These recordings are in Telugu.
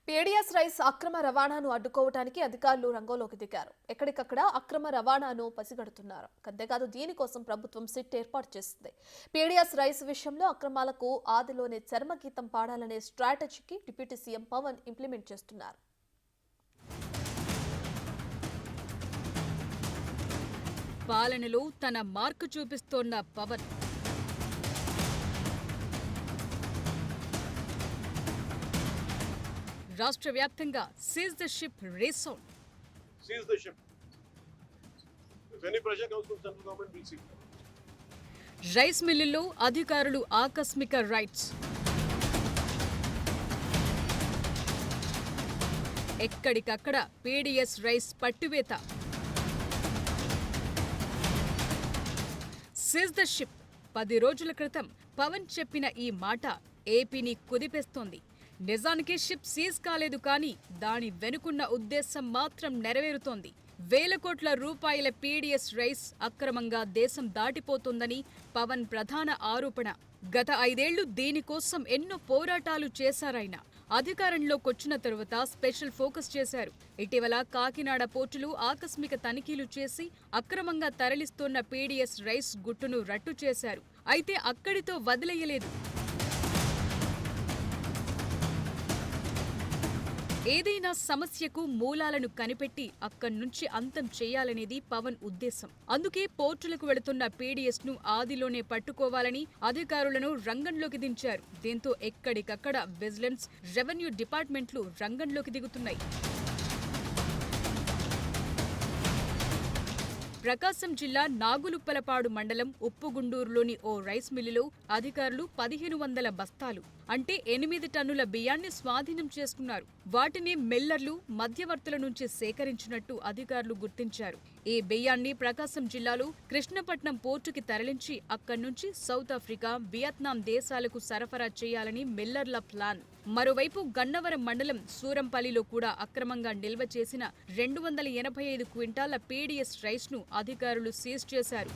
పీడీఎస్ రైస్ అక్రమ రవాణాను అడ్డుకోవడానికి అధికారులు రంగంలోకి దిగారు. ఎక్కడికక్కడ అక్రమ రవాణాను పసిగడుతున్నారు. అంతేకాదు దీనికోసం ప్రభుత్వం సిట్ ఏర్పాటు చేసింది. పీడీఎస్ రైస్ విషయంలో అక్రమాలకు ఆదిలోనే చర్మగీతం పాడాలనే స్ట్రాటజీకి డిప్యూటీ సీఎం పవన్ ఇంప్లిమెంట్ చేస్తున్నారు. పాలనలో తన మార్కు చూపిస్తోన్న పవన్ రాష్ట్ర వ్యాప్తంగా seize the ship race on. Seize the ship. If any pressure comes from central government, we'll see. Rice మిల్లుల్లో అధికారులు ఆకస్మిక రైడ్స్. ఎక్కడికక్కడ పీడీఎస్ రైస్ పట్టివేత. Seize the ship. 10 రోజుల క్రితం పవన్ చెప్పిన ఈ మాట ఏపీని కుదిపేస్తోంది. నిజానికి షిప్ సీజ్ కాలేదు, కానీ దాని వెనుకున్న ఉద్దేశం మాత్రం నెరవేరుతోంది. వేల కోట్ల రూపాయల పీడీఎస్ రైస్ అక్రమంగా దేశం దాటిపోతోందని పవన్ ప్రధాన ఆరోపణ. గత 5 ఏళ్లు దీనికోసం ఎన్నో పోరాటాలు చేశారాయన. అధికారంలోకొచ్చిన తరువాత స్పెషల్ ఫోకస్ చేశారు. ఇటీవల కాకినాడ పోర్టులు ఆకస్మిక తనిఖీలు చేసి అక్రమంగా తరలిస్తోన్న పీడీఎస్ రైస్ గుట్టును రట్టు చేశారు. అయితే అక్కడితో వదిలేయలేదు. ఏదైనా సమస్యకు మూలాలను కనిపెట్టి అక్కడ్నుంచి అంతం చేయాలనేది పవన్ ఉద్దేశం. అందుకే పోర్టులకు వెళుతున్న పీడీఎస్ ను ఆదిలోనే పట్టుకోవాలని అధికారులను రంగంలోకి దించారు. దీంతో ఎక్కడికక్కడ విజిలెన్స్, రెవెన్యూ డిపార్ట్మెంట్లు రంగంలోకి దిగుతున్నాయి. ప్రకాశం జిల్లా నాగులుప్పలపాడు మండలం ఉప్పుగుండూరులోని ఓ రైస్ మిల్లులో అధికారులు 1500 బస్తాలు అంటే 8 టన్నుల బియ్యాన్ని స్వాధీనం చేసుకున్నారు. వాటిని మిల్లర్లు, మధ్యవర్తుల నుంచి సేకరించినట్టు అధికారులు గుర్తించారు. ఈ బియ్యాన్ని ప్రకాశం జిల్లాలో కృష్ణపట్నం పోర్టుకి తరలించి అక్కడ్నుంచి సౌత్ ఆఫ్రికా, వియత్నాం దేశాలకు సరఫరా చేయాలని మిల్లర్ల ప్లాన్. మరోవైపు గన్నవరం మండలం సూరంపల్లిలో కూడా అక్రమంగా నిల్వ చేసిన 285 క్వింటాల పీడీఎస్ రైస్ ను అధికారులు సీజ్ చేశారు.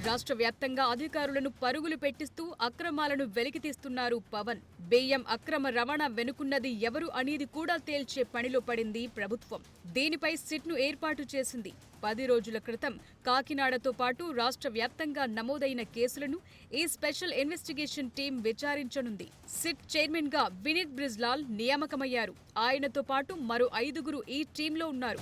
రాష్ట్ర వ్యాప్తంగా అధికారులను పరుగులు పెట్టిస్తూ అక్రమాలను వెలికితీస్తున్నారు పవన్. బియ్యం అక్రమ రవాణా వెనుకున్నది ఎవరు అనేది కూడా తేల్చే పనిలో పడింది ప్రభుత్వం. దీనిపై సిట్ను ఏర్పాటు చేసింది. 10 రోజుల క్రితం కాకినాడతో పాటు రాష్ట్ర వ్యాప్తంగా నమోదైన కేసులను ఈ స్పెషల్ ఇన్వెస్టిగేషన్ టీం విచారించనుంది. సిట్ చైర్మన్ గా వినీత్ బ్రిజ్లాల్ నియామకమయ్యారు. ఆయనతో పాటు మరో 5గురు ఈ టీంలో ఉన్నారు.